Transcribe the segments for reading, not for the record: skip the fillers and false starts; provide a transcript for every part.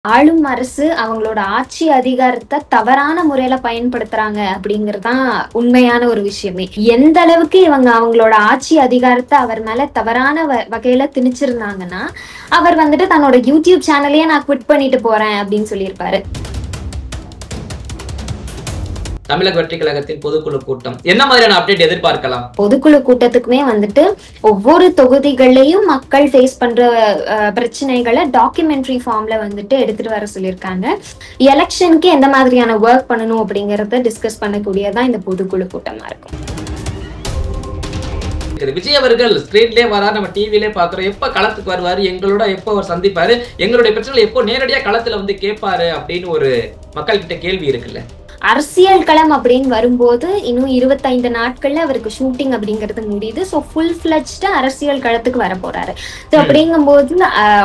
ஆளும் அரசு அவங்களோட ஆட்சி அதிகாரத்தை தவறான முறையில பயன்படுத்துறாங்க அப்படிங்கறதுதான் உண்மையான ஒரு விஷயமே. எந்த அளவுக்கு இவங்க அவங்களோட ஆட்சி அதிகாரத்தை அவர் மேல தவறான வகையில திணிச்சிருந்தாங்கன்னா, அவர் வந்துட்டு தன்னோட யூடியூப் சேனலையே நான் குவிட் பண்ணிட்டு போறேன் அப்படின்னு சொல்லியிருப்பாரு. தமிழக வெற்றி கழகத்தின் பொதுக்குழு கூட்டம் என்ன மாதிரியான அப்டேட் எதிர்பார்க்கலாம்? பொதுக்குழு கூட்டத்துக்குமே வந்துட்டு ஒவ்வொரு தொகுதிகளையும் மக்கள் ஃபேஸ் பண்ற பிரச்சனைகளை டாக்குமெண்ட்ரி ஃபார்ம்ல வந்துட்டு எடுத்துட்டு வர சொல்லியிருக்காங்க. எலெக்ஷனுக்கு எந்த மாதிரியான ஒர்க் பண்ணணும் அப்படிங்கறத டிஸ்கஸ் பண்ணக்கூடியதான் இந்த பொதுக்குழு கூட்டமா இருக்கும். விஜய் அவர்கள் ஸ்கிரீன்லயே வராரு, நம்ம டிவிலே பாக்குறோம். எப்ப களத்துக்கு வருவாரு, எங்களோட எப்ப அவர் சந்திப்பாரு, எங்களுடைய பிரச்சனைகளை எப்போ நேரடியா களத்துல வந்து கேட்பாரு அப்படின்னு ஒரு மக்கள் கிட்ட கேள்வி இருக்குல்ல. அரசியல் களம் அப்படின்னு வரும்போது இன்னும் 25 நாட்கள்ல அவருக்கு ஷூட்டிங் அப்படிங்கிறது முடியுது. ஸோ ஃபுல் ஃபிளட்ஜ்டு அரசியல் களத்துக்கு வர போறாரு. ஸோ அப்படிங்கும்போது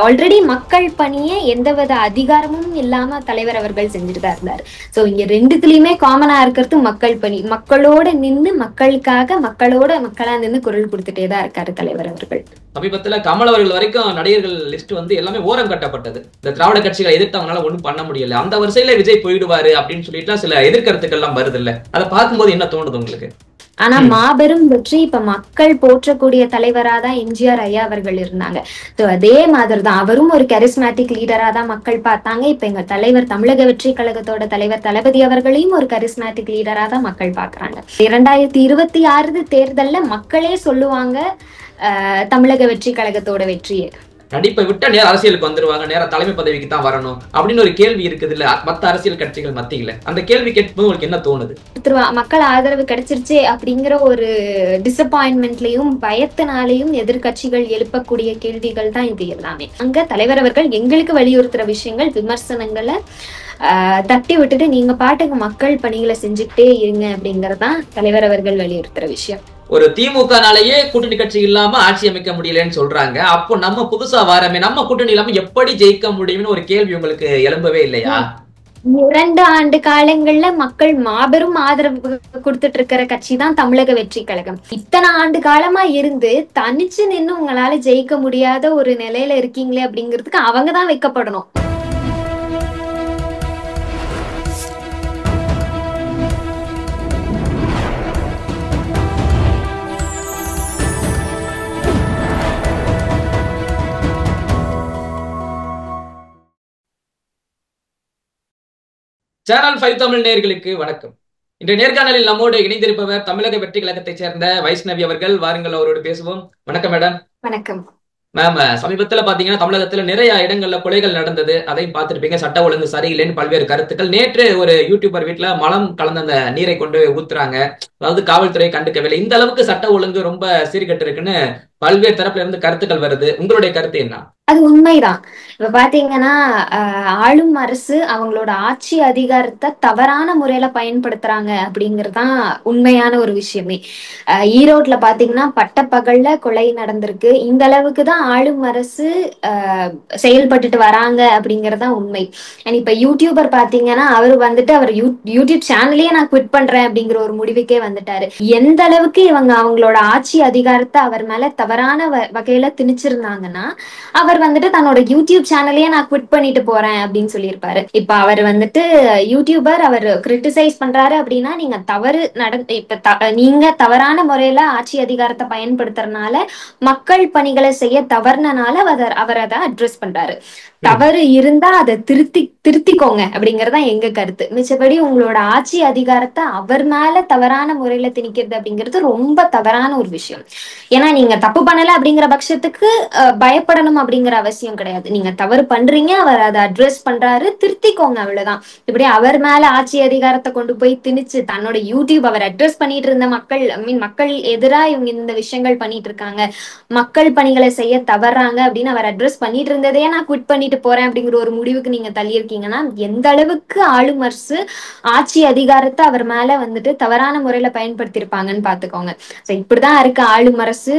ஆல்ரெடி மக்கள் பணியை எந்தவித அதிகாரமும் இல்லாம தலைவர் அவர்கள் செஞ்சுட்டு தான் இருந்தாரு. ஸோ இங்க ரெண்டுத்துலயுமே காமனா இருக்கிறது மக்கள் பணி. மக்களோட நின்று மக்களுக்காக மக்களா நின்று குரல் கொடுத்துட்டே தான் இருக்காரு தலைவர் அவர்கள். சமீபத்துல கமல் அவர்கள் வரைக்கும் நடிகர்கள் லிஸ்ட் வந்து எல்லாமே ஓரம் கட்டப்பட்டது. இந்த திராவிட கட்சிகளை எதிர்த்தவங்களால ஒண்ணும் பண்ண முடியல. அந்த வரிசையில விஜய் போயிடுவாரு அப்படின்னு சொல்லிட்டு சில எதிர்கருத்துக்கள் எல்லாம் வருது இல்ல. அதை பார்க்கும்போது என்ன தோணுது உங்களுக்கு? ஆனா மாபெரும் வெற்றி இப்ப மக்கள் போற்றக்கூடிய தலைவரா தான் எம்ஜிஆர் ஐயா அவர்கள் இருந்தாங்க. அதே மாதிரிதான் அவரும் ஒரு கரிஸ்மேட்டிக் லீடரா தான் மக்கள் பார்த்தாங்க. இப்ப எங்க தலைவர் தமிழக வெற்றி கழகத்தோட தலைவர் தளபதி அவர்களையும் ஒரு கரிஸ்மேட்டிக் லீடரா தான் மக்கள் பாக்குறாங்க. 2026 தேர்தல்ல மக்களே சொல்லுவாங்க தமிழக வெற்றி கழகத்தோட வெற்றியை. நடிப்பை விட்டு நேர அரசியலுக்கு வந்துருவாங்க, நேர தலைமை பதவிக்கு தான் வரணும் அப்படின்னு ஒரு கேள்வி இருக்குது இல்ல மத்த அரசியல் கட்சிகள் மத்தியில. அந்த கேள்வி கேட்கும்போது உங்களுக்கு என்ன தோணுது? மக்கள் ஆதரவு கிடைச்சிருச்சு அப்படிங்கிற ஒரு டிசப்பாயின்மெண்ட்லயும் பயத்தினாலையும் எதிர்கட்சிகள் எழுப்பக்கூடிய கேள்விகள் தான் இது எல்லாமே. அங்க தலைவர் அவர்கள் எங்களுக்கு வலியுறுத்துற விஷயங்கள், விமர்சனங்களை தட்டி விட்டுட்டு நீங்க பாட்டுக்கு மக்கள் பணிகளை செஞ்சுக்கிட்டே இருங்க அப்படிங்கறதான் தலைவர் அவர்கள் வலியுறுத்துற விஷயம். ஒரு திமுகனாலேயே கூட்டணி கட்சி இல்லாம ஆட்சி அமைக்க முடியலன்னு சொல்றாங்க. அப்போ நம்ம புதுசா வாரமே, நம்ம கூட்டணி இல்லாம எப்படி ஜெயிக்க முடியும்னு ஒரு கேள்வி உங்களுக்கு எழும்பவே இல்லையா? 2 ஆண்டு காலங்கள்ல மக்கள் மாபெரும் ஆதரவு கொடுத்துட்டு இருக்கிற கட்சி தான் தமிழக வெற்றி கழகம். இத்தனை ஆண்டு காலமா இருந்து தனிச்சு நின்று உங்களால ஜெயிக்க முடியாத ஒரு நிலையில இருக்கீங்களே அப்படிங்கிறதுக்கு அவங்கதான் வைக்கப்படணும். சேனல் 5 தமிழ் நேயர்களுக்கு வணக்கம். இன்றைய நேர்காணலில் நம்மோடு இணைந்திருப்பவர் தமிழக வெற்றி கழகத்தைச் சேர்ந்த வைஷ்ணவி அவர்கள். வாருங்கள், அவரோடு பேசுவோம். வணக்கம் மேடம். வணக்கம் மேம். சமீபத்துல பாத்தீங்கன்னா தமிழகத்துல நிறைய இடங்கள்ல கொலைகள் நடந்தது, அதையும் பார்த்துருப்பீங்க. சட்ட ஒழுங்கு சரியில்லைன்னு பல்வேறு கருத்துக்கள். நேற்று ஒரு யூடியூபர் வீட்டுல மலம் கலந்த அந்த நீரை கொண்டு ஊத்துறாங்க, அதாவது காவல்துறை கண்டுக்கவில்லை. இந்த அளவுக்கு சட்ட ஒழுங்கு ரொம்ப சீர்கெட்டு இருக்குன்னு பல்வேறு தரப்புல இருந்து கருத்துக்கள் வருது. உங்களுடைய கருத்து என்ன? அது உண்மைதான். இப்ப பாத்தீங்கன்னா ஆளும் அரசு அவங்களோட ஆட்சி அதிகாரத்தை தவறான முறையில பயன்படுத்துறாங்க அப்படிங்கறதுதான் உண்மையான ஒரு விஷயமே. ஈரோட்ல பாத்தீங்கன்னா பட்டப்பகல்ல கொலை நடந்திருக்கு. இந்த அளவுக்கு தான் ஆளும் அரசு செயல்பட்டுட்டு வராங்க அப்படிங்கறதுதான் உண்மை. இப்ப யூடியூபர் பாத்தீங்கன்னா அவர் வந்துட்டு அவர் யூடியூப் சேனலையே நான் குவிட் பண்றேன் அப்படிங்கிற ஒரு முடிவுக்கே வந்துட்டாரு. எந்த அளவுக்கு இவங்க அவங்களோட ஆட்சி அதிகாரத்தை அவர் மேல தவறான வகையில திணிச்சிருந்தாங்கன்னா, அவர் வந்துட்டு தன்னோட யூடியூப் சேனலையே நான் குவிட் பண்ணிட்டு போறேன் அப்படின்னு சொல்லியிருப்பாரு. இப்ப அவர் வந்துட்டு யூடியூபர் அவர் கிரிட்டிசைஸ் பண்றாரு அப்படின்னா, நீங்க தவறு நீங்க தவறான முறையில ஆட்சி அதிகாரத்தை பயன்படுத்துறதுனால, மக்கள் பணிகளை செய்ய தவறுனால அவர் அதை அட்ரஸ் பண்றாரு. தவறு இருந்தா அதை திருத்திக்கோங்க அப்படிங்கறதா எங்க கருத்து. மிச்சபடி உங்களோட ஆட்சி அதிகாரத்தை அவர் மேல தவறான முறையில திணிக்கிறது அப்படிங்கிறது ரொம்ப தவறான ஒரு விஷயம். ஏன்னா நீங்க தப்பு பண்ணல அப்படிங்கிற பட்சத்துக்கு பயப்படணும் அப்படிங்கிற அவசியம் கிடையாது. நீங்க தவறு பண்றீங்க, அவர் அதை அட்ரஸ் பண்றாரு, திருத்திக்கோங்க, அவ்வளவுதான். இப்படி அவர் மேல ஆட்சி அதிகாரத்தை கொண்டு போய் திணிச்சு தன்னோட யூடியூப் அவர் அட்ரஸ் பண்ணிட்டு இருந்த மக்கள் எதிராக இவங்க இந்த விஷயங்கள் பண்ணிட்டு இருக்காங்க, மக்கள் பணிகளை செய்ய தவறாங்க அப்படின்னு அவர் அட்ரஸ் பண்ணிட்டு இருந்ததே நான் குவிட் பண்ணிட்டு போறேன் அப்படிங்கிற ஒரு முடிவுக்கு நீங்க தள்ளியிருக்கீங்கன்னா, எந்த அளவுக்கு ஆளும் அரசு ஆட்சி அதிகாரத்தை அவர் மேல வந்துட்டு தவறான முறையில பயன்படுத்தியிருப்பாங்கன்னு பாத்துக்கோங்க. இப்படிதான் இருக்கு ஆளும் அரசு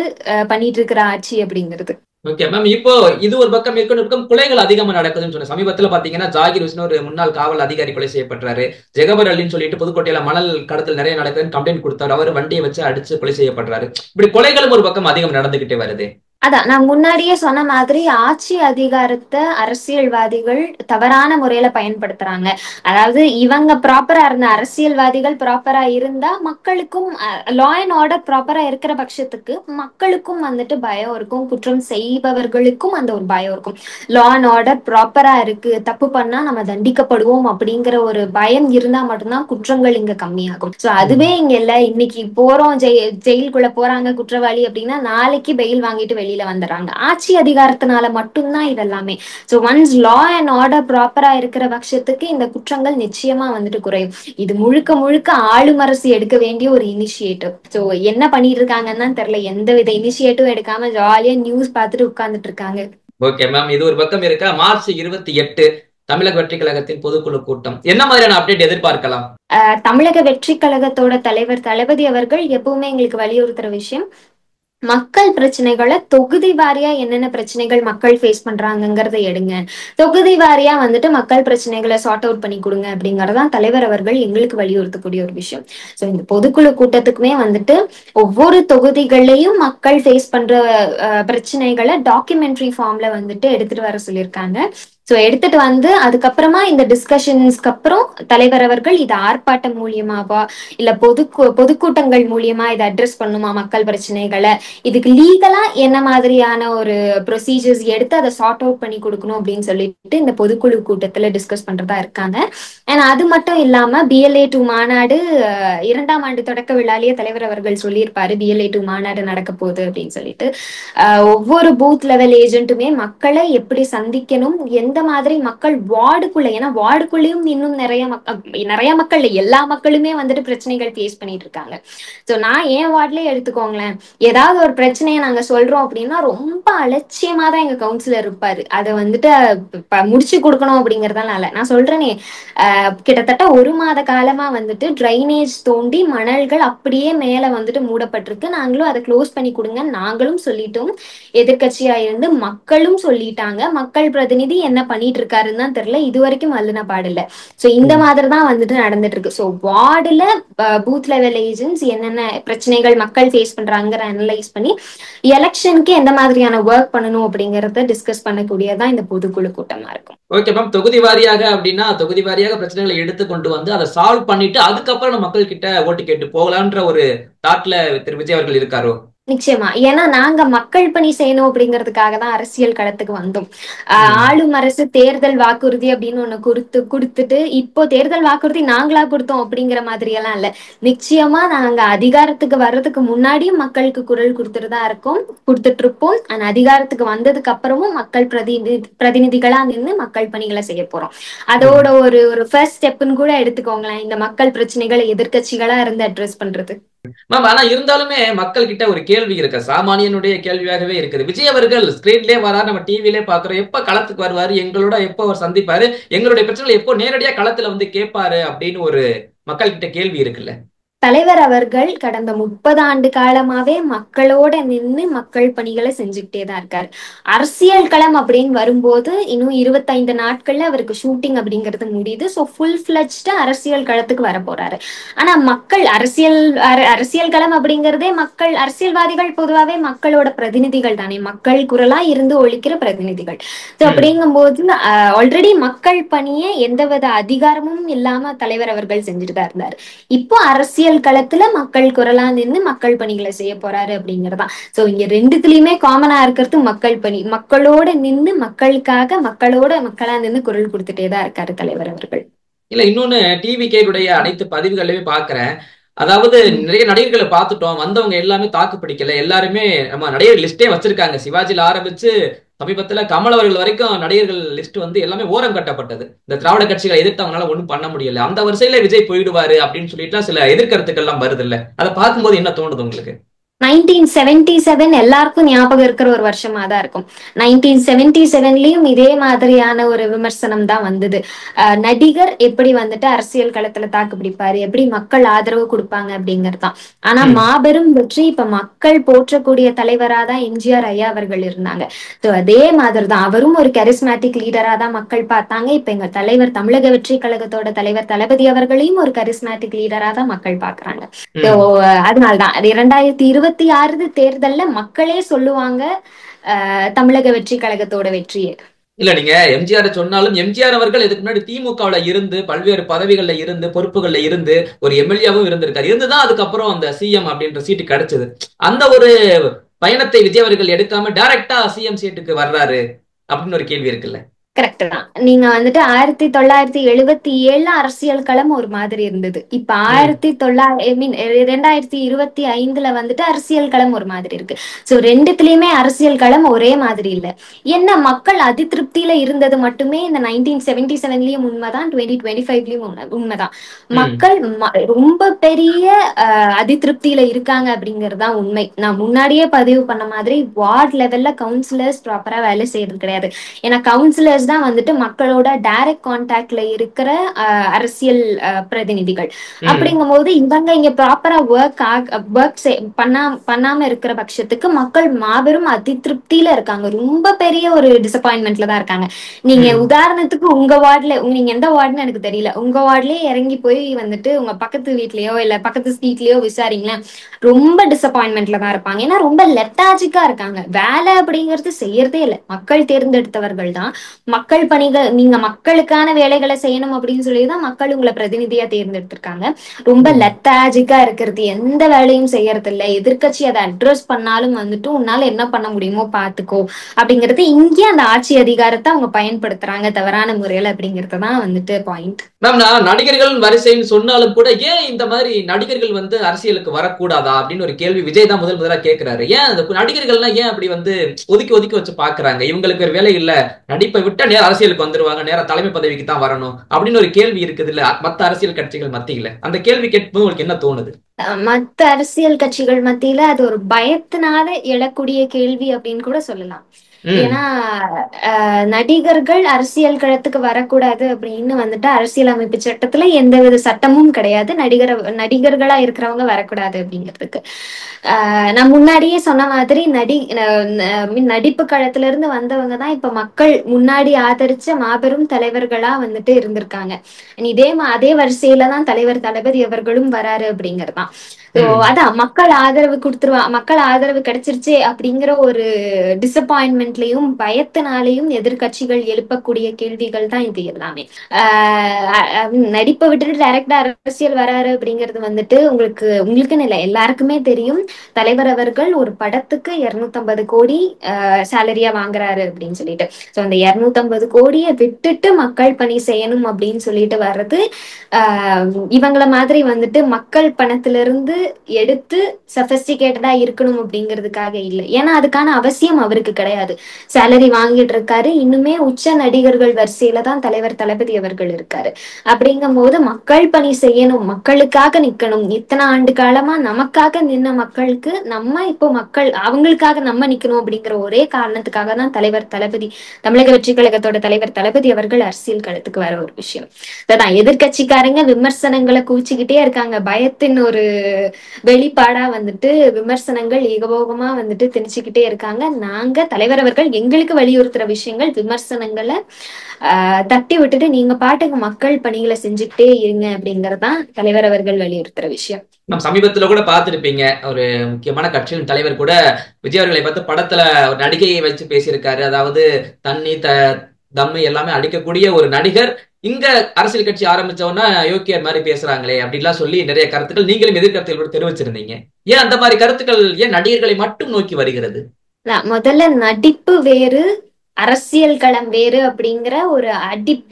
பண்ணிட்டு இருக்கிற ஆட்சி அப்படிங்கிறது. Okay ma'am. இப்போ இது ஒரு பக்கம் இருக்கும், கொலைகள் அதிகமா நடக்குதுன்னு சொன்ன சமீபத்துல பாத்தீங்கன்னா ஜாகிர் ஹுசேன் ஒரு முன்னாள் காவல் அதிகாரி கொலை செய்யப்பட்டாரு. ஜெகபர் அலின்னு சொல்லிட்டு புதுக்கோட்டையில மணல் கடத்தல் நிறைய நடக்குதுன்னு கம்ப்ளைண்ட் கொடுத்தாரு. அவர் வண்டியை வச்சு அடிச்சு கொலை செய்யப்படுறாரு. இப்படி கொலைகளும் ஒரு பக்கம் அதிகம் நடந்துகிட்டே வருது. அதான் நான் முன்னாடியே சொன்ன மாதிரி ஆட்சி அதிகாரத்தை அரசியல்வாதிகள் தவறான முறையில பயன்படுத்துறாங்க. அதாவது இவங்க ப்ராப்பரா இருந்த அரசியல்வாதிகள் ப்ராப்பரா இருந்தா மக்களுக்கும் லா அண்ட் ஆர்டர் ப்ராப்பரா இருக்கிற பட்சத்துக்கு மக்களுக்கும் வந்துட்டு பயம் இருக்கும், குற்றம் செய்பவர்களுக்கும் அந்த ஒரு பயம் இருக்கும். லா அண்ட் ஆர்டர் ப்ராப்பரா இருக்கு, தப்பு பண்ணா நம்ம தண்டிக்கப்படுவோம் அப்படிங்கிற ஒரு பயம் இருந்தா மட்டும்தான் குற்றங்கள் இங்க கம்மியாகும். சோ அதுவே இங்க இல்ல. இன்னைக்கு போறோம் ஜெயிலுக்குள்ள போறாங்க குற்றவாளி அப்படின்னா நாளைக்கு பெயில் வாங்கிட்டு வெளியில வந்துடுறாங்க. ஆட்சி அதிகாரத்தினால மட்டும்தான் இதெல்லாமே. So once law and order ப்ராப்பரா இருக்கிற பட்சத்துக்கு இந்த குற்றங்கள் நிச்சயமா வந்துட்டு குறையும். இது முழுக்க முழுக்க ஆளும் அரசு எடுக்க வேண்டிய ஒரு இனிஷியேட்டிவ். ஸோ என்ன பண்ணிட்டு இருக்காங்கன்னு தெரியல. எந்த வித இனிஷியேட்டிவ் எடுக்காம ஜாலியா நியூஸ் பார்த்துட்டு உட்கார்ந்துட்டு இருக்காங்க. ஓகே மேம், இது ஒரு பக்கம் இருக்கா. மார்ச் 28 தமிழக வெற்றி கழகத்தின் பொதுக்குழு கூட்டம், என்ன மாதிரியான அப்டேட் எதிர்பார்க்கலாம்? தமிழக வெற்றி கழகத்தோட தலைவர் தளபதி அவர்கள் எப்பவுமே எங்களுக்கு வலியுறுத்துற விஷயம், மக்கள் பிரச்சனைகளை தொகுதி வாரியா என்னென்ன பிரச்சனைகள் மக்கள் ஃபேஸ் பண்றாங்கிறத எடுங்க, தொகுதி வாரியா வந்துட்டு மக்கள் பிரச்சனைகளை சார்ட் அவுட் பண்ணி கொடுங்க அப்படிங்கறதான் தலைவர் அவர்கள் எங்களுக்கு வலியுறுத்தக்கூடிய ஒரு விஷயம். ஸோ இந்த பொதுக்குழு கூட்டத்துக்குமே வந்துட்டு ஒவ்வொரு தொகுதிகளையும் மக்கள் ஃபேஸ் பண்ற பிரச்சனைகளை டாக்குமெண்ட்ரி ஃபார்ம்ல வந்துட்டு எடுத்துட்டு வர சொல்லியிருக்காங்க. ஸோ எடுத்துட்டு வந்து அதுக்கப்புறமா இந்த டிஸ்கஷன்ஸ்க்கு அப்புறம் தலைவர் அவர்கள் இது ஆர்ப்பாட்டம் மூலியமாவா இல்ல பொதுக்கூட்டங்கள் மூலியமா இதை அட்ரஸ் பண்ணுமா மக்கள் பிரச்சனைகளை, இதுக்கு லீகலா என்ன மாதிரியான ஒரு ப்ரொசீஜர்ஸ் எடுத்து அதை சார்ட் அவுட் பண்ணி கொடுக்கணும் அப்படின்னு சொல்லிட்டு இந்த பொதுக்குழு கூட்டத்துல டிஸ்கஸ் பண்றதா இருக்காங்க. அண்ட் அது மட்டும் இல்லாம BLA 2 மாநாடு 2ஆம் ஆண்டு தொடக்க விழாலேயே தலைவர் அவர்கள் சொல்லியிருப்பாரு BLA 2 மாநாடு நடக்க போகுது அப்படின்னு சொல்லிட்டு. ஒவ்வொரு பூத் லெவல் ஏஜென்ட்டுமே மக்களை எப்படி சந்திக்கணும், எந்த மாதிரி மக்கள் வார்டுக்குள்ள, ஏன்னா வார்டுக்குள்ளேயும் இன்னும் நிறைய மக்கள் எல்லா மக்களுமே வந்துட்டு பிரச்சனைகள் ஃபேஸ் பண்ணிட்டு இருக்காங்க. ஸோ நான் என் வார்ட்லயே எடுத்துக்கோங்களேன், ஏதாவது ஒரு பிரச்சனையை நாங்க சொல்றோம் அப்படின்னா ரொம்ப அலட்சியமா தான் எங்க கவுன்சிலர் இருப்பாரு. அதை வந்துட்டு முடிச்சு கொடுக்கணும் அப்படிங்கறதால நான் சொல்றேனே, கிட்டத்தட்ட 1 மாத காலமா வந்துட்டு ட்ரைனேஜ் தோண்டி மணல்கள் அப்படியே மேல வந்துட்டு மூடப்பட்டிருக்கு. நாங்களும் அதை க்ளோஸ் பண்ணி கொடுங்க நாங்களும் சொல்லிட்டோம், எதிர்கட்சியா இருந்து மக்களும் சொல்லிட்டாங்க. மக்கள் பிரதிநிதி என்ன பண்ணிட்டு இருக்காருன்னு தான் தெரியல, இது வரைக்கும் வல்லுன பாடல. ஸோ இந்த மாதிரி தான் வந்துட்டு நடந்துட்டு இருக்கு. ஸோ வார்டுல பூத் லெவல் ஏஜென்ட்ஸ் என்னென்ன பிரச்சனைகள் மக்கள் ஃபேஸ் பண்றாங்கிற அனலைஸ் பண்ணி எலெக்ஷனுக்கு எந்த மாதிரியான ஒர்க் பண்ணணும் அப்படிங்கறத டிஸ்கஸ் பண்ணக்கூடியதான் இந்த பொதுக்குழு கூட்டமா இருக்கும். ஓகே மேம், தொகுதி வாரியாக அப்படின்னா தொகுதி வாரியாக பிரச்சனைகளை எடுத்து கொண்டு வந்து அதை சால்வ் பண்ணிட்டு அதுக்கப்புறம் நம்ம மக்கள் கிட்ட ஓட்டு கேட்டு போகலான்ற ஒரு தாட்ல திரு விஜய் அவர்கள் இருக்காரோ? நிச்சயமா. ஏன்னா நாங்க மக்கள் பணி செய்யணும் அப்படிங்கிறதுக்காக தான் அரசியல் களத்துக்கு வந்தோம். ஆளும் அரசு தேர்தல் வாக்குறுதி அப்படின்னு ஒண்ணு கொடுத்துட்டு இப்போ தேர்தல் வாக்குறுதி நாங்களா கொடுத்தோம் அப்படிங்கிற மாதிரி எல்லாம் இல்ல. நிச்சயமா நாங்க அதிகாரத்துக்கு வர்றதுக்கு முன்னாடியும் மக்களுக்கு குரல் கொடுத்துட்டுதான் இருக்கோம், கொடுத்துட்டு இருப்போம். ஆனா அதிகாரத்துக்கு வந்ததுக்கு அப்புறமும் மக்கள் பிரதிநிதிகளா நின்று மக்கள் பணிகளை செய்ய போறோம். அதோட ஒரு ஃபர்ஸ்ட் ஸ்டெப்னு கூட எடுத்துக்கோங்களேன், இந்த மக்கள் பிரச்சனைகளை எதிர்கட்சிகளா இருந்து அட்ரஸ் பண்றது. மேம், ஆனா இருந்தாலுமே மக்கள் கிட்ட ஒரு கேள்வி இருக்கு, சாமானியனுடைய கேள்வியாகவே இருக்குது. விஜய் அவர்கள் ஸ்கிரீன்லயே வராரு, நம்ம டிவிலே பாக்குறோம், எப்ப களத்துக்கு வருவாரு, எங்களோட எப்ப அவர் சந்திப்பாரு, எங்களுடைய பிரச்சனை எப்போ நேரடியா களத்துல வந்து கேட்பாரு அப்படின்னு ஒரு மக்கள் கிட்ட கேள்வி இருக்குல்ல. தலைவர் அவர்கள் கடந்த 30 ஆண்டு காலமாவே மக்களோட நின்று மக்கள் பணிகளை செஞ்சுக்கிட்டே தான் இருக்காரு. அரசியல் களம் அப்படின்னு வரும்போது இன்னும் 25 நாட்கள்ல அவருக்கு ஷூட்டிங் அப்படிங்கிறது முடியுது. ஸோ ஃபுல் ஃபிளட்ஜ்டு அரசியல் களத்துக்கு வர போறாரு. ஆனா மக்கள் அரசியல் களம் அப்படிங்கிறதே மக்கள், அரசியல்வாதிகள் பொதுவாகவே மக்களோட பிரதிநிதிகள் தானே, மக்கள் குரலா இருந்து ஒழிக்கிற பிரதிநிதிகள். ஸோ அப்படிங்கும்போது ஆல்ரெடி மக்கள் பணியை எந்தவித அதிகாரமும் இல்லாம தலைவர் அவர்கள் செஞ்சுட்டு தான் இருந்தாரு. இப்போ அரசியல் களத்துல மக்கள் குரலா நின்று மக்கள் பணிகளை செய்ய போறாரு அப்படிங்கறதான். சோ இங்க ரெண்டுத்துலயுமே காமனா இருக்கிறது மக்கள் பணி. மக்களோட நின்று மக்களுக்காக மக்களா நின்று குரல் கொடுத்துட்டே தான் இருக்காரு தலைவர் அவர்கள். இல்ல, இன்னொன்னு டிவிகேடைய அனைத்து பதிவுகளையுமே பாக்குறேன். அதாவது நிறைய நடிகர்களை பார்த்துட்டோம், வந்தவங்க எல்லாமே தாக்கு பிடிக்கல, எல்லாருமே நம்ம நடிகர் லிஸ்டே வச்சிருக்காங்க. சிவாஜில ஆரம்பிச்சு சமீபத்துல கமல் அவர்கள் வரைக்கும் நடிகர்கள் லிஸ்ட் வந்து எல்லாமே ஓரம் கட்டப்பட்டது. இந்த திராவிட கட்சிகளை எதிர்த்தவங்களால ஒண்ணும் பண்ண முடியல, அந்த வரிசையில விஜய் போயிடுவாரு அப்படின்னு சொல்லிட்டு சில எதிர்கருத்துக்கள் எல்லாம் வருது இல்ல, அதை பார்க்கும்போது என்ன தோணுது உங்களுக்கு? 1977 எல்லாருக்கும் ஞாபகம் இருக்கிற ஒரு வருஷமா தான் இருக்கும். 1977லயும் இதே மாதிரியான ஒரு விமர்சனம் தான் வந்தது. நடிகர் எப்படி வந்துட்டு அரசியல் களத்துல தாக்கு பிடிப்பாரு, எப்படி மக்கள் ஆதரவு கொடுப்பாங்க அப்படிங்கறதுதான். ஆனா மாபெரும் வெற்றி இப்ப மக்கள் போற்றக்கூடிய தலைவரா தான் எம்ஜிஆர் ஐயா அவர்கள் இருந்தாங்க. ஸோ அதே மாதிரிதான் அவரும் ஒரு கரிஸ்மேட்டிக் லீடரா தான் மக்கள் பார்த்தாங்க. இப்ப எங்க தலைவர், தமிழக வெற்றி கழகத்தோட தலைவர் தளபதி அவர்களையும் ஒரு கரிஸ்மேட்டிக் லீடரா தான் மக்கள் பாக்குறாங்க. அதனால்தான் 2020 2026 தேர்தல்ல மக்களே சொல்லுவாங்க தமிழக வெற்றி கழகத்தோட வெற்றியை. இல்ல நீங்க எம்ஜிஆர் சொன்னாலும் எம்ஜிஆர் அவர்கள் இதுக்கு முன்னாடி திமுகவுல இருந்து பல்வேறு பதவிகள்ல இருந்து பொறுப்புகள்ல இருந்து ஒரு எம்எல்ஏவும் இருந்திருக்காரு. இருந்துதான் அதுக்கப்புறம் அந்த சிஎம் அப்படின்ற சீட்டு கிடைச்சது. அந்த ஒரு பயணத்தை விஜய் அவர்கள் எடுக்காம டைரக்டா சிஎம் சீட்டுக்கு வர்றாரு அப்படின்னு ஒரு கேள்வி இருக்குல்ல. கரெக்ட் தான். நீங்க வந்துட்டு 1977 அரசியல் களம் ஒரு மாதிரி இருந்தது. இப்ப ம் 2025 வந்துட்டு அரசியல் களம் ஒரு மாதிரி இருக்கு. சோ ரெண்டுத்துலயுமே அரசியல் களம் ஒரே மாதிரி இல்ல. என்ன மக்கள் அதிருப்தியில இருந்தது மட்டுமே இந்த 1977லயும் உண்மைதான், 2025லயும் உண்மைதான். ம் மக்கள் ரொம்ப பெரிய அதிருப்தியில இருக்காங்க அப்படிங்கறதுதான் உண்மை. நான் முன்னாடியே பதிவு பண்ண மாதிரி வார்டு லெவல்ல கவுன்சிலர்ஸ் ப்ராப்பரா வேலை செய்யறது கிடையாது. ஏன்னா கவுன்சிலர்ஸ் தான் வந்துட்டு மக்களோட டைரக்ட் கான்டாக்ட்ல இருக்கிற அரசியல் பிரதிநிதிகள். ம் அப்படிங்கும் போது இவங்க இங்க ப்ராப்பரா ஒர்க் பண்ணாம இருக்கிற பட்சத்துக்கு மக்கள் மாபெரும் அதிருப்தியில இருக்காங்க. ரொம்ப பெரிய ஒரு டிசப்பாயின்மெண்ட்ல தான் இருக்காங்க. நீங்க ம் உதாரணத்துக்கு உங்க வார்டுல, நீங்க எந்த வார்டுன்னு எனக்கு தெரியல, உங்க வார்டுலயே இறங்கி போய் வந்துட்டு உங்க பக்கத்து வீட்லயோ இல்ல பக்கத்து ஸ்ட்ரீட்லயோ விசாரிங்களேன், ரொம்ப டிசப்பாயின்மெண்ட்ல தான் இருப்பாங்க. ஏன்னா ரொம்ப லெத்தாஜிக்கா இருக்காங்க. வேலை அப்படிங்கிறது செய்யறதே இல்லை. மக்கள் தேர்ந்தெடுத்தவர்கள் தான். மக்கள் பணிகள், நீங்க மக்களுக்கான வேலைகளை செய்யணும் அப்படின்னு சொல்லிதான் மக்கள் உங்களை பிரதிநிதியா தேர்ந்தெடுத்திருக்காங்க. ரொம்ப ம் லெத்தாஜிக்கா இருக்கிறது, எந்த வேலையும் செய்யறது இல்லை. எதிர்க்கட்சி அதை அட்ரஸ் பண்ணாலும் வந்துட்டு உன்னால என்ன பண்ண முடியுமோ பாத்துக்கோ அப்படிங்கிறது. இங்கே அந்த ஆட்சி அதிகாரத்தை அவங்க பயன்படுத்துறாங்க தவறான முறையில அப்படிங்கறதுதான் வந்துட்டு பாயிண்ட். மேம், நான் நடிகர்கள் வரிசைன்னு சொன்னாலும் கூட ஏன் இந்த மாதிரி நடிகர்கள் வந்து அரசியலுக்கு வரக்கூடாதா அப்படின்னு ஒரு கேள்வி விஜய் தான் முதல் முதலா கேட்கிறாரு. ஏன் அந்த நடிகர்கள்லாம் ஏன் அப்படி வந்து ஒதுக்கி ஒதுக்கி வச்சு பாக்குறாங்க? இவங்களுக்கு ஒரு வேலை இல்ல, நடிப்பை விட்டா நேரம் அரசியலுக்கு வந்துருவாங்க, நேரம் தலைமை பதவிக்கு தான் வரணும் அப்படின்னு ஒரு கேள்வி இருக்குது இல்ல மத்த அரசியல் கட்சிகள் மத்தியில. அந்த கேள்வி கேட்கும்போது உங்களுக்கு என்ன தோணுது? மத்த அரசியல் கட்சிகள் மத்தியில அது ஒரு பயத்தினால எழக்கூடிய கேள்வி அப்படின்னு கூட சொல்லலாம். ம் ஏன்னா நடிகர்கள் அரசியல் களத்துக்கு வரக்கூடாது அப்படின்னு வந்துட்டு அரசியல் அமைப்பு சட்டத்துல எந்தவித சட்டமும் கிடையாது. நடிகர்களா இருக்கிறவங்க வரக்கூடாது அப்படிங்கிறதுக்கு. நான் முன்னாடியே சொன்ன மாதிரி நடிப்பு களத்துல இருந்து வந்தவங்க தான் இப்ப மக்கள் முன்னாடி ஆதரிச்ச மாபெரும் தலைவர்களா வந்துட்டு இருந்திருக்காங்க. அதே வரிசையில தான் தலைவர் தளபதி அவர்களும் வராரு அப்படிங்கறதுதான். ம் அதான் மக்கள் ஆதரவு மக்கள் ஆதரவு கிடைச்சிருச்சே அப்படிங்கிற ஒரு டிசப்பாயின்மெண்ட்லயும் பயத்தினாலையும் எதிர்கட்சிகள் எழுப்பக்கூடிய கேள்விகள் தான் இது எல்லாமே. நடிப்பை விட்டுட்டு டைரக்டா அரசியல் வராரு அப்படிங்கிறது வந்துட்டு உங்களுக்குன்னு இல்லை, எல்லாருக்குமே தெரியும். தலைவர் அவர்கள் ஒரு படத்துக்கு 250 கோடி சேலரியா வாங்குறாரு அப்படின்னு சொல்லிட்டு. சோ அந்த 250 கோடியை விட்டுட்டு மக்கள் பணி செய்யணும் அப்படின்னு சொல்லிட்டு வர்றது இவங்கள மாதிரி வந்துட்டு மக்கள் பணத்திலிருந்து எடுத்து சஃபஸ்டிகேட்டடா இருக்கணும் அப்படிங்கிறதுக்காக இல்லை. ஏன்னா அதுக்கான அவசியம் அவருக்கு கிடையாது. சேலரி வாங்கிட்டு இருக்காரு. இன்னுமே உச்ச நடிகர்கள் வரிசையில தான் தலைவர் தளபதி அவர்கள் இருக்காரு. அப்படிங்கும் போது மக்கள் பணி செய்யணும், மக்களுக்காக நிக்கணும். இத்தனை ஆண்டு காலமா நமக்காக நின்ன மக்களுக்கு நம்ம இப்போ அவங்களுக்காக நம்ம நிக்கணும் அப்படிங்கிற ஒரே காரணத்துக்காக தான் தலைவர் தளபதி, தமிழக வெற்றி கழகத்தோட தலைவர் தளபதி அவர்கள் அரசியல் களத்துக்கு வர ஒரு விஷயம். அதான் எதிர்கட்சிக்காரங்க விமர்சனங்களை குவிச்சுக்கிட்டே இருக்காங்க. பயத்தின் ஒரு வெளிப்பாடா வந்துட்டு விமர்சனங்கள் ஏகபோகமா வந்துட்டு திணிச்சுக்கிட்டே இருக்காங்க. நாங்க தலைவர் அவர்கள் எங்களுக்கு வலியுறுத்துற விஷயங்கள், விமர்சனங்களை தட்டி விட்டுட்டு நீங்க பாட்டுக்கு மக்கள் பணிகளை செஞ்சுக்கிட்டே இருங்க அப்படிங்கறதான் தலைவர் அவர்கள் வலியுறுத்துற விஷயம். நம்ம சமீபத்துல கூட பார்த்திருப்பீங்க, ஒரு முக்கியமான கட்சியின் தலைவர் கூட விஜய் அவர்களை பார்த்து படத்துல ஒரு நடிகையை வச்சு பேசியிருக்காரு. அதாவது தண்ணி தம்மு எல்லாமே அடிக்கக்கூடிய ஒரு நடிகர் இங்க அரசியல் கட்சி ஆரம்பிச்சவொன்னா யோக்கியர் மாதிரி பேசுறாங்களே அப்படின்லாம் சொல்லி நிறைய கருத்துக்கள் நீங்களும் எதிர்கருத்துகள் கூட தெரிவிச்சிருந்தீங்க. ஏன் அந்த மாதிரி கருத்துக்கள் ஏன் நடிகர்களை மட்டும் நோக்கி வருகிறது? முதல்ல நடிப்பு வேறு, அரசியல் களம் வேறு அப்படிங்கிற ஒரு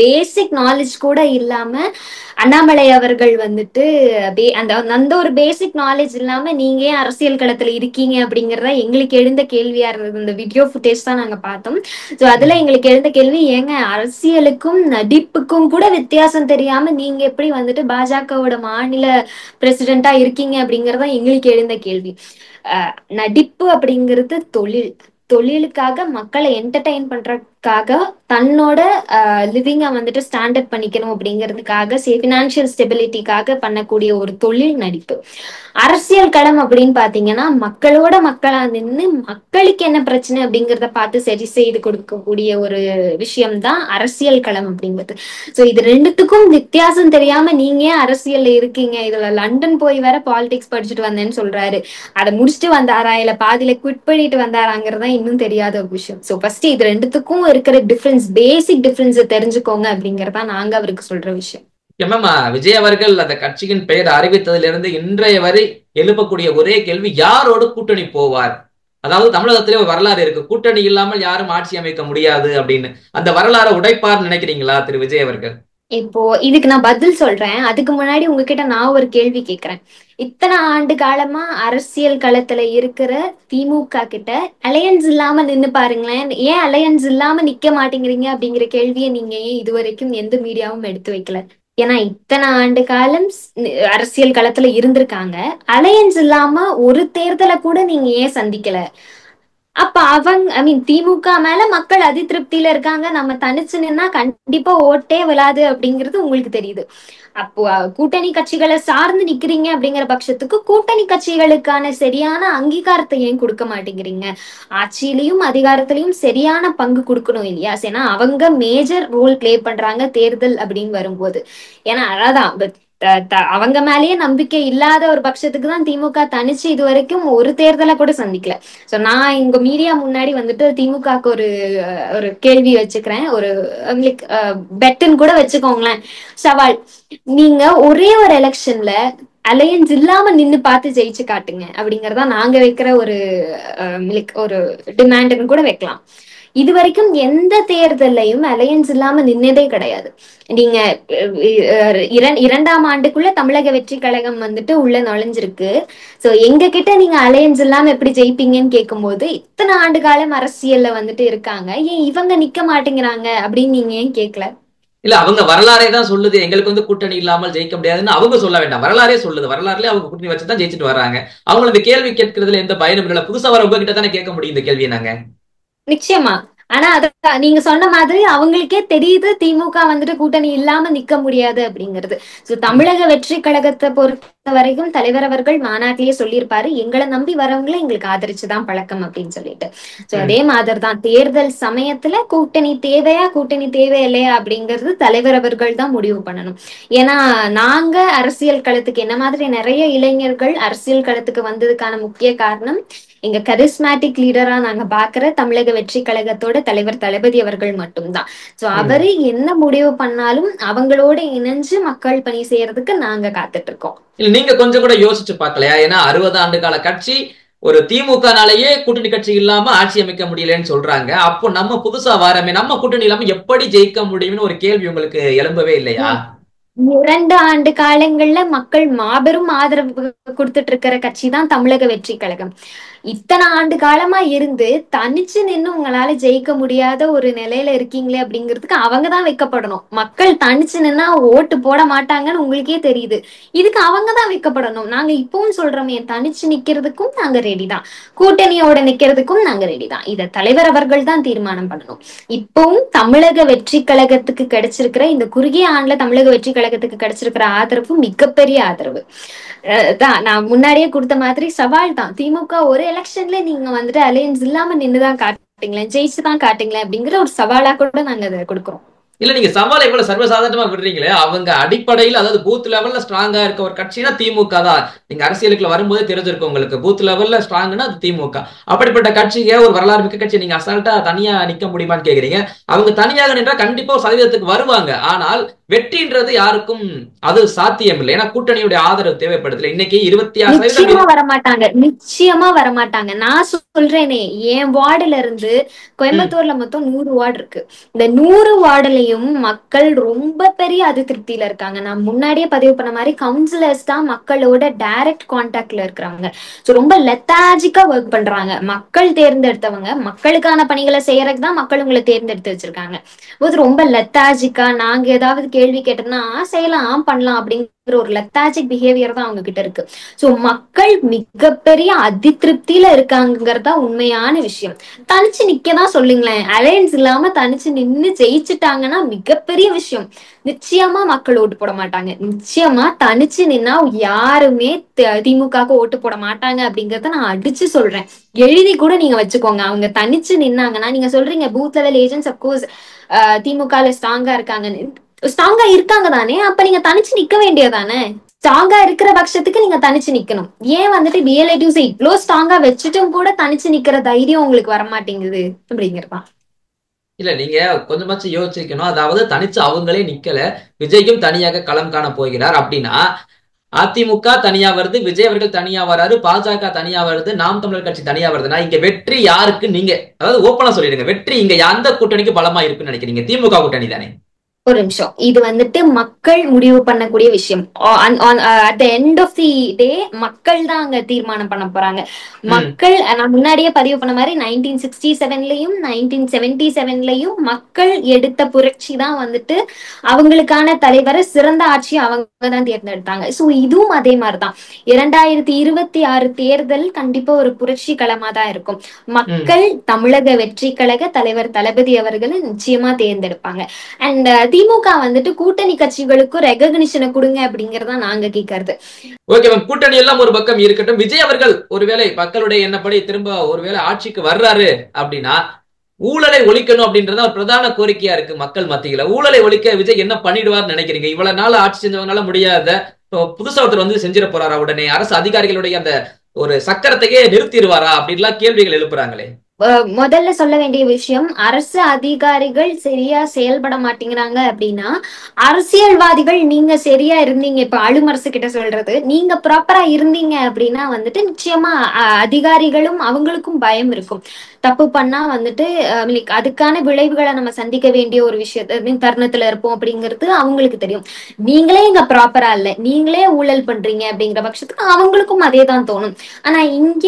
பேசிக் நாலேஜ் கூட இல்லாம அண்ணாமலை அவர்கள் வந்துட்டு அந்த ஒரு பேசிக் நாலேஜ் இல்லாம நீங்க ஏன் அரசியல் களத்துல இருக்கீங்க அப்படிங்கறத எங்களுக்கு எழுந்த கேள்வியா இருந்தது. இந்த வீடியோ ஃபுட்டேஜ் தான் நாங்க பார்த்தோம். சோ அதுல எங்களுக்கு எழுந்த கேள்வி, ஏங்க அரசியலுக்கும் நடிப்புக்கும் கூட வித்தியாசம் தெரியாம நீங்க எப்படி வந்துட்டு பாஜகவோட மாநில பிரசிடென்டா இருக்கீங்க அப்படிங்கறத எங்களுக்கு எழுந்த கேள்வி. நடிப்பு அப்படிங்கிறது தொழிலுக்காக மக்களை என்டர்டெயின் தன்னோட லிவிங்கை வந்துட்டு ஸ்டாண்டர்ட் பண்ணிக்கணும் அப்படிங்கிறதுக்காக ஃபினான்ஷியல் ஸ்டெபிலிட்டிக்காக பண்ணக்கூடிய ஒரு தொழில் நடிப்பு. அரசியல் களம் அப்படின்னு பாத்தீங்கன்னா மக்களோட மக்களா நின்று மக்களுக்கு என்ன பிரச்சனை அப்படிங்கிறத பார்த்து சரி செய்து கொடுக்கக்கூடிய ஒரு விஷயம்தான் அரசியல் களம் அப்படிங்கிறது. சோ இது ரெண்டுத்துக்கும் வித்தியாசம் தெரியாம நீங்க ஏன் அரசியல்ல இருக்கீங்க, இதுல லண்டன் போய் வேற பாலிடிக்ஸ் படிச்சுட்டு வந்தேன்னு சொல்றாரு, அதை முடிச்சுட்டு வந்தாரா இல்ல பாதியில குவிட் பண்ணிட்டு வந்தாராங்கிறதா இன்னும் தெரியாத ஒரு விஷயம். சோ ஃபர்ஸ்ட் இது ரெண்டுத்துக்கும் இருக்கிற டிஃபரன்ஸ், பேசிக் டிஃபரன்ஸ் தெரிஞ்சுக்கோங்க அப்படிங்கறதா நாங்க அவருக்கு சொல்ற விஷயம். மேம், விஜய் அவர்கள் அந்த கட்சியின் பெயர் அறிவித்ததிலிருந்து இன்றைய வரை எழுப்பக்கூடிய ஒரே கேள்வி, யாரோடு கூட்டணி போவார்? அதாவது தமிழகத்திலே ஒரு வரலாறு இருக்கு, கூட்டணி இல்லாமல் யாரும் ஆட்சி அமைக்க முடியாது அப்படின்னு. அந்த வரலாறை உடைப்பார் நினைக்கிறீங்களா திரு விஜய் அவர்கள்? இப்போ இதுக்கு நான் பதில் சொல்றேன். அதுக்கு முன்னாடி உங்ககிட்ட நான் ஒரு கேள்வி கேட்கிறேன். இத்தனை ஆண்டு காலமா அரசியல் களத்துல இருக்கிற திமுக கிட்ட அலையன்ஸ் இல்லாம நின்னு பாருங்களேன், ஏன் அலையன்ஸ் இல்லாம நிக்க மாட்டேங்கிறீங்க அப்படிங்கிற கேள்வியை நீங்க ஏன் இதுவரைக்கும் எந்த மீடியாவும் எடுத்து வைக்கல? ஏன்னா இத்தனை ஆண்டு காலம் அரசியல் களத்துல இருந்திருக்காங்க, அலையன்ஸ் இல்லாம ஒரு தேர்தலை கூட நீங்க ஏன் சந்திக்கல? அப்ப திமுக மேல மக்கள் அதிருப்தியில இருக்காங்க, நம்ம தனிச்சு நின்னா கண்டிப்பா ஓட்டே விழாது அப்படிங்கிறது உங்களுக்கு தெரியுது. அப்போ கூட்டணி கட்சிகளை சார்ந்து நிக்கிறீங்க அப்படிங்கிற பட்சத்துக்கு கூட்டணி கட்சிகளுக்கான சரியான அங்கீகாரத்தை ஏன் கொடுக்க மாட்டேங்கிறீங்க? ஆட்சியிலையும் அதிகாரத்திலையும் சரியான பங்கு கொடுக்கணும் இல்லையா? ஏன்னா அவங்க மேஜர் ரோல் பிளே பண்றாங்க தேர்தல் அப்படின்னு வரும்போது. ஏன்னா அதான் அவங்க மேலேயே நம்பிக்கை இல்லாத ஒரு பட்சத்துக்கு தான் திமுக தனிச்சு இது வரைக்கும் ஒரு தேர்தலை கூட சந்திக்கல. சோ நான் இங்க மீடியா முன்னாடி வந்துட்டு திமுகக்கு ஒரு ஒரு கேள்வி வச்சுக்கிறேன், ஒரு பெட்டுன்னு கூட வச்சுக்கோங்களேன், சவால். நீங்க ஒரே ஒரு எலெக்ஷன்ல அலையன்ஸ் இல்லாம நின்னு பார்த்து ஜெயிச்சு காட்டுங்க அப்படிங்கறதா நாங்க வைக்கிற ஒரு ஒரு டிமாண்ட்னு கூட வைக்கலாம். இது வரைக்கும் எந்த தேர்தலையும் அலையன்ஸ் இல்லாம நின்னதே கிடையாது. நீங்க இரண்டாம் ஆண்டுக்குள்ள தமிழக வெற்றி கழகம் வந்துட்டு உள்ள நுழைஞ்சிருக்கு. சோ எங்க கிட்ட நீங்க அலையன்ஸ் இல்லாம எப்படி ஜெயிப்பீங்கன்னு கேட்கும்போது, இத்தனை ஆண்டு காலம் அரசியல்ல வந்துட்டு இருக்காங்க, ஏன் இவங்க நிக்க மாட்டேங்கிறாங்க அப்படின்னு நீங்க ஏன் கேட்கல? இல்ல, அவங்க வரலாறே தான் சொல்லுது எங்களுக்கு வந்து கூட்டணி இல்லாமல் ஜெயிக்க முடியாதுன்னு. அவங்க சொல்ல வேண்டாம், வரலாறே சொல்லுது. வரலாறுல அவங்க கூட்டணி வச்சுதான் ஜெயிச்சுட்டு வர்றாங்க. அவங்க இந்த கேள்வி கேட்கறதுல எந்த பயனும் இல்லை. புதுசா வர உங்ககிட்ட தானே கேட்க முடியும் இந்த கேள்வியை நாங்க. நிச்சயமா. ஆனா அத நீங்க சொன்ன மாதிரி அவங்களுக்கே தெரியுது திமுக வந்துட்டு கூட்டணி இல்லாம நிக்க முடியாது அப்படிங்கிறது. சோ தமிழக வெற்றி கழகத்தை பொறுத்த வரைக்கும் தலைவர் அவர்கள் மாநாட்டிலேயே சொல்லியிருப்பாரு, எங்களை நம்பி வரவங்களை எங்களுக்கு ஆதரிச்சுதான் பழக்கம் அப்படின்னு சொல்லிட்டு. சோ அதே மாதிரிதான் தேர்தல் சமயத்துல கூட்டணி தேவையா கூட்டணி தேவையில்லையா அப்படிங்கிறது தலைவர் அவர்கள் தான் முடிவு பண்ணணும். ஏன்னா நாங்க அரசியல் களத்துக்கு என்ன மாதிரி நிறைய இளைஞர்கள் அரசியல் களத்துக்கு வந்ததுக்கான முக்கிய காரணம் எங்க கரிஸ்மேட்டிக் லீடரா நாங்க பாக்குற தமிழக வெற்றி கழகத்தோட தலைவர் தளபதி அவர்கள் மட்டும்தான். சோ அவரு என்ன முடிவு பண்ணாலும் அவங்களோட இணைஞ்சு மக்கள் பணி செய்யறதுக்கு நாங்க காத்துட்டு இருக்கோம். இல்ல, நீங்க கொஞ்சம் கூட யோசிச்சு பார்க்கலையா? ஏன்னா 60 ஆண்டு கால கட்சி ஒரு திமுகனாலேயே கூட்டணி கட்சி இல்லாம ஆட்சி அமைக்க முடியலன்னு சொல்றாங்க. அப்போ நம்ம புதுசா வாரமே, நம்ம கூட்டணி இல்லாம எப்படி ஜெயிக்க முடியும்னு ஒரு கேள்வி உங்களுக்கு எழும்பவே இல்லையா? 2 ஆண்டு காலங்கள்ல மக்கள் மாபெரும் ஆதரவு கொடுத்துட்டு இருக்கிற கட்சி தான் தமிழக வெற்றி கழகம். இத்தனை ஆண்டு காலமா இருந்து தனிச்சு நின்னு உங்களால ஜெயிக்க முடியாத ஒரு நிலையில இருக்கீங்களே அப்படிங்கிறதுக்கு அவங்கதான் வைக்கப்படணும். மக்கள் தனிச்சு நின்னா ஓட்டு போட மாட்டாங்கன்னு உங்களுக்கே தெரியுது, இதுக்கு அவங்கதான் வைக்கப்படணும். நாங்க இப்பவும் சொல்றோமே, தனிச்சு நிக்கிறதுக்கும் நாங்க ரெடி தான், கூட்டணியோட நிக்கிறதுக்கும் நாங்க ரெடி தான். இத தலைவர் அவர்கள் தான் தீர்மானம் பண்ணணும். இப்பவும் தமிழக வெற்றி கழகத்துக்கு கிடைச்சிருக்கிற இந்த குறுகிய ஆண்டுல தமிழக வெற்றி கழகத்துக்கு கிடைச்சிருக்கிற ஆதரவு மிகப்பெரிய ஆதரவு தான். நான் முன்னாடியே கொடுத்த மாதிரி சவால் தான், திமுக ஒரு எலெக்ஷன்ல நீங்க வந்துட்டு அலையன்ஸ் இல்லாம நின்னுதான் காட்டுங்களேன், ஜெயிச்சுதான் காட்டுங்களேன் அப்படிங்கிற ஒரு சவாலா கூட நாங்க அதை கொடுக்குறோம். இல்ல, நீங்க சவாலை இவ்வளவு சர்வசாதாரணமா விடுறீங்களே. அவங்க அடிப்படையில், அதாவது பூத் லெவல்ல ஸ்ட்ராங்கா இருக்க ஒரு கட்சினா திமுக தான். நீங்க அரசியலுக்குள்ள வரும்போதே தெரிஞ்சிருக்கும் உங்களுக்கு, பூத் லெவல்ல ஸ்ட்ராங்னா அது திமுக. அப்படிப்பட்ட கட்சிக்கு ஒரு வரலாறு மிக்க கட்சி நீங்க அசால்ட்டா தனியா நிக்க முடியுமான்னு கேக்குறீங்க. அவங்க தனியாக நின்றா கண்டிப்பா ஒரு சதவீதத்துக்கு வருவாங்க. ஆனால் வெற்றின்றது யாருக்கும் அது சாத்தியம் இல்லை. ஏன்னா கூட்டணியுடைய ஆதரவு தேவைப்படுது. இன்னைக்கு 26% வரமாட்டாங்க, நிச்சயமா வரமாட்டாங்க. நான் சொல்றேனே, என் வார்டுல இருந்து கோயம்புத்தூர்ல மொத்தம் 100 வார்டு இருக்கு. இந்த 100 வார்டுலயும் மக்கள் ரொம்ப பெரிய அதிருப்தியில இருக்காங்க. நான் முன்னாடியே பதிவு பண்ண மாதிரி கவுன்சிலர்ஸ் தான் மக்களோட டைரக்ட் கான்டாக்ட்ல இருக்கிறாங்க. சோ ரொம்ப லெத்தாஜிக்கா ஒர்க் பண்றாங்க. மக்கள் தேர்ந்தெடுத்தவங்க மக்களுக்கான பணிகளை செய்யறதுக்கு தான் மக்கள் உங்களை தேர்ந்தெடுத்து வச்சிருக்காங்க. ரொம்ப லெத்தாஜிக்கா நாங்க ஏதாவது கேள்வி கேட்டோம்னா செய்யலாம் பண்ணலாம் அப்படிங்கிற ஒரு லெத்தாஜிக் பிஹேவியர் தான் அவங்க கிட்ட இருக்கு. சோ மக்கள் மிகப்பெரிய அதிருப்தியில இருக்காங்கிறதா உண்மையான விஷயம். தனிச்சு நிக்கதான் சொல்லுங்களேன், அலையன்ஸ் இல்லாம தனிச்சு நின்னு ஜெயிச்சுட்டாங்கன்னா மிகப்பெரிய விஷயம். நிச்சயமா மக்கள் ஓட்டு போட மாட்டாங்க. நிச்சயமா தனிச்சு நின்னா யாருமே திமுகவுக்கு ஓட்டு போட மாட்டாங்க அப்படிங்கறத நான் அடிச்சு சொல்றேன். எழுதி கூட நீங்க வச்சுக்கோங்க. அவங்க தனிச்சு நின்னாங்கன்னா, நீங்க சொல்றீங்க பூத் லெவல் ஏஜென்ட்ஸ் அப்கோர்ஸ் திமுகல ஸ்ட்ராங்கா இருக்காங்கன்னு. ஸ்ட்ராங்கா இருக்காங்க தானே, அப்ப நீங்க தனிச்சு நிக்க வேண்டியதானே. ஸ்ட்ராங்கா இருக்கிற பட்சத்துக்கு நீங்க தனிச்சு நிக்கணும். ஏன் வந்துட்டு ரிலேட்டிவ்ஸ் இவ்வளோ ஸ்ட்ராங்கா வச்சுட்டும் கூட தனிச்சு நிக்கிற தைரியம் உங்களுக்கு வரமாட்டேங்குது அப்படிங்கிறதா. இல்ல நீங்க கொஞ்சமாச்சும் யோசிக்கணும். அதாவது தனிச்சு அவங்களே நிக்கல. விஜய்க்கும் தனியாக களம் காண போகிறார் அப்படின்னா, அதிமுக தனியா வருது, விஜய் அவர்கள் தனியா வராரு, பாஜக தனியா வருது, நாம் தமிழர் கட்சி தனியா வருதுன்னா இங்க வெற்றி யாருக்கு? நீங்க அதாவது ஓப்பனா சொல்லிடுங்க, வெற்றி இங்க எந்த கூட்டணிக்கு பலமா இருக்குன்னு நினைக்கிறீங்க? திமுக கூட்டணி தானே? ஒரு நிமிஷம், இது வந்துட்டு மக்கள் முடிவு பண்ணக்கூடிய விஷயம். At the end of the day மக்கள் தான் அங்க தீர்மானம் பண்ண போறாங்க. ம். மக்கள், நான் முன்னாடியே பதிவு பண்ண மாதிரி 1967லயும் 1977லயும் மக்கள் எடுத்த புரட்சி தான் வந்துட்டு அவங்களுக்கான தலைவரை, சிறந்த ஆட்சியை அவங்க தான் தேர்ந்தெடுத்தாங்க. சோ இதுவும் அதே மாதிரிதான். 2026 தேர்தல் கண்டிப்பா ஒரு புரட்சி களமா தான் இருக்கும். ம். மக்கள் தமிழக வெற்றி கழக தலைவர் தளபதி அவர்களை நிச்சயமா தேர்ந்தெடுப்பாங்க. அண்ட் திமுக வந்துட்டு கூட்டணி கட்சிகளுக்கும் ரெகக்னிஷனை கொடுங்க அப்படிங்கறதா நாங்க கேட்கறது. ஓகே மேம், கூட்டணி எல்லாம் ஒரு பக்கம் இருக்கட்டும். விஜய் அவர்கள் ஒருவேளை மக்களுடைய எண்ணப்படி திரும்ப ஒருவேளை ஆட்சிக்கு வர்றாரு அப்படின்னா, ஊழலை ஒழிக்கணும் அப்படின்றத ஒரு பிரதான கோரிக்கையா இருக்கு மக்கள் மத்தியில. ஊழலை ஒழிக்க விஜய் என்ன பண்ணிடுவார்னு நினைக்கிறீங்க? இவ்வளவு நாள் ஆட்சி செஞ்சவங்களால முடியாத புதுசா ஒருத்தர் வந்து செஞ்சிட போறாரா? உடனே அரசு அதிகாரிகளுடைய அந்த ஒரு சக்கரத்தையே நிறுத்திடுவாரா அப்படின்லாம் கேள்விகள் எழுப்புறாங்களே. முதல்ல சொல்ல வேண்டிய விஷயம், அரசு அதிகாரிகள் சரியா செயல்பட மாட்டேங்கிறாங்க அப்படின்னா, அரசியல்வாதிகள் நீங்க சரியா இருந்தீங்க, இப்ப ஆளும் அரசு கிட்ட சொல்றது, நீங்க ப்ராப்பரா இருந்தீங்க அப்படின்னா வந்துட்டு நிச்சயமா அதிகாரிகளும் அவங்களுக்கும் பயம் இருக்கும். தப்பு பண்ணா வந்துட்டு அதுக்கான விளைவுகளை நம்ம சந்திக்க வேண்டிய ஒரு விஷயத்த தருணத்துல இருப்போம் அப்படிங்கிறது அவங்களுக்கு தெரியும். நீங்களே இங்க ப்ராப்பரா இல்ல, நீங்களே ஊழல் பண்றீங்க அப்படிங்கிற பட்சத்துக்கு அவங்களுக்கும் அதே தான் தோணும். ஆனா இங்க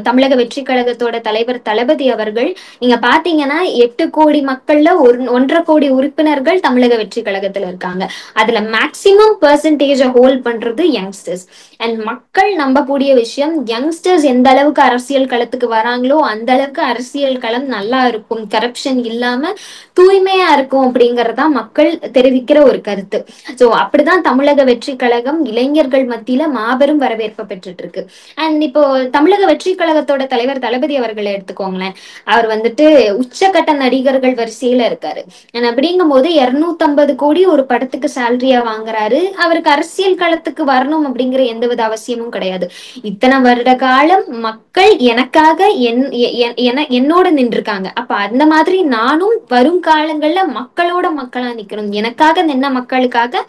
தமிழக வெற்றி கழகத்தோட தலைவர் தளபதி அவர்கள், நீங்க பாத்தீங்கன்னா 8 கோடி மக்கள்ல 1.5 கோடி உறுப்பினர்கள் தமிழக வெற்றி கழகத்துல இருக்காங்க. அதுல மேக்சிமம் பெர்சன்டேஜ் ஹோல்ட் பண்றது யங்ஸ்டர்ஸ். அண்ட் மக்கள் நம்பக்கூடிய விஷயம், யங்ஸ்டர்ஸ் எந்த அளவுக்கு அரசியல் களத்துக்கு வராங்களோ அந்த அளவுக்கு அரசியல் களம் நல்லா இருக்கும், கரப்ஷன் இல்லாம தூய்மையா இருக்கும் அப்படிங்கறதான் மக்கள் தெரிவிக்கிற ஒரு கருத்து. சோ அப்படிதான் தமிழக வெற்றி கழகம் இளைஞர்கள் மத்தியில மாபெரும் வரவேற்பு பெற்றுட்டு இருக்கு. அண்ட் இப்போ தமிழக வெற்றி கழகத்தோட தலைவர் தளபதி அவர்களை எடுத்துக்கோங்களேன். அவர் வந்துட்டு உச்சக்கட்ட நடிகர்கள் வரிசையில இருக்காரு. அப்படிங்கும் போது 250 கோடி ஒரு படத்துக்கு சேலரியா வாங்குறாரு. அவருக்கு அரசியல் களத்துக்கு வரணும் அப்படிங்கிற எந்தவித அவசியமும் கிடையாது. இத்தனை வருட காலம் மக்கள் எனக்காக என்னோட நின்றுருக்காங்க. அப்ப அந்த மாதிரி நானும் வரும் காலங்கள்ல மக்களோட மக்களா நிக்கணும். எனக்காக நின்ன மக்களுக்காக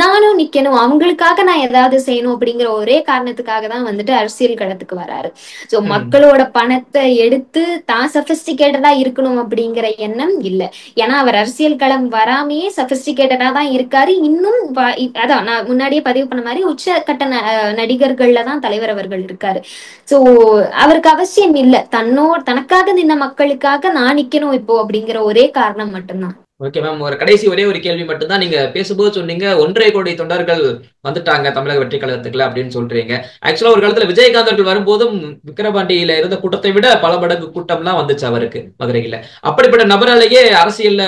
நானும் நிக்கணும், அவங்களுக்காக நான் ஏதாவது செய்யணும் அப்படிங்கிற ஒரே காரணத்துக்காக தான் வந்துட்டு அரசியல் களத்துக்கு வராரு. சோ மக்களோட பணத்தை எடுத்து தான் சபிஸ்டிகேட்டடா இருக்கணும் அப்படிங்கிற எண்ணம் இல்ல. ஏன்னா அவர் அரசியல் களம் வராமையே சபிஸ்டிகேட்டடா தான் இருக்காரு. இன்னும் அதான் நான் முன்னாடியே பதிவு பண்ண மாதிரி உச்சக்கட்ட நடிகர்கள்ல தான் தலைவர் அவர்கள் இருக்காரு. சோ அவருக்கு அவசியம் இல்ல, தனக்காக நின்ன மக்களுக்காக நான் நிக்கணும் இப்போ அப்படிங்கிற ஒரே காரணம் மட்டும்தான். ஓகே மேம், ஒரு கடைசி ஒரே ஒரு கேள்வி மட்டும்தான். நீங்க பேசும்போது சொன்னீங்க 1.5 கோடி தொண்டர்கள் வந்துட்டாங்க தமிழக வெற்றி கழகத்துக்குள்ள அப்படின்னு சொல்றீங்க. ஆக்சுவலா ஒரு காலத்துல விஜயகாந்த் அவர்கள் வரும்போதும் விக்கிரவாண்டியில இருந்த கூட்டத்தை விட பல மடங்கு கூட்டம்லாம் வந்துச்சு அவருக்கு மதுரையில. அப்படிப்பட்ட நபராலேயே அரசியல்ல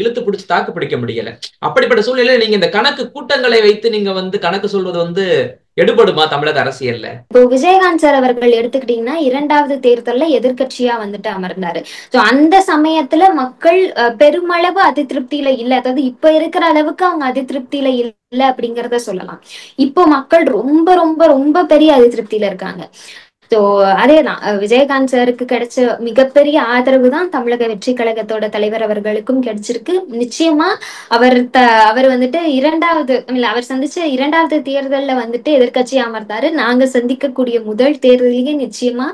இழுத்து பிடிச்சு தாக்கு பிடிக்க முடியல. அப்படிப்பட்ட சூழ்நிலையில நீங்க இந்த கணக்கு கூட்டங்களை வைத்து நீங்க வந்து கணக்கு சொல்வது வந்து எடுபடுமா தமிழக அரசியல்ல? இப்போ விஜயகாந்த் சார் அவர்கள் எடுத்துக்கிட்டீங்கன்னா 2வது தேர்தல்ல எதிர்கட்சியா வந்துட்டு அமர்ந்தாரு. சோ அந்த சமயத்துல மக்கள் பெருமளவு அதிருப்தியில இல்ல, அதாவது இப்ப இருக்கிற அளவுக்கு அவங்க அதிருப்தியில இல்ல அப்படிங்கறத சொல்லலாம். இப்போ மக்கள் ரொம்ப ரொம்ப ரொம்ப பெரிய அதிருப்தியில இருக்காங்க. சோ அதேதான், விஜயகாந்த் சாருக்கு கிடைச்ச மிகப்பெரிய ஆதரவு தான் தமிழக வெற்றி கழகத்தோட தலைவர் அவர்களுக்கும் கிடைச்சிருக்கு. நிச்சயமா அவர் வந்துட்டு அவர் சந்திச்ச 2வது தேர்தல்ல வந்துட்டு எதிர்கட்சியா அமர்ந்தாரு. நாங்க சந்திக்கக்கூடிய முதல் தேர்தலையே நிச்சயமா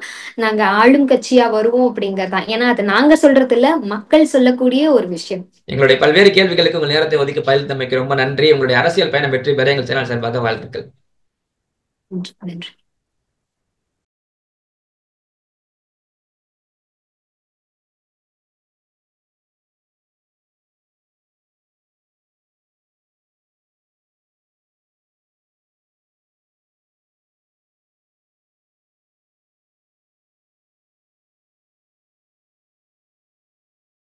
நாங்க ஆளும் கட்சியா வருவோம் அப்படிங்கறதான். ஏன்னா அது நாங்க சொல்றது இல்ல, மக்கள் சொல்லக்கூடிய ஒரு விஷயம். எங்களுடைய பல்வேறு கேள்விகளுக்கு உங்கள் நேரத்தை ஒதுக்கி பயிர்ந்தமைக்கு ரொம்ப நன்றி. உங்களுடைய அரசியல் பயணம் வெற்றி பெற எங்கள் சேனல் சார்பாக வாழ்த்துக்கள். நன்றி.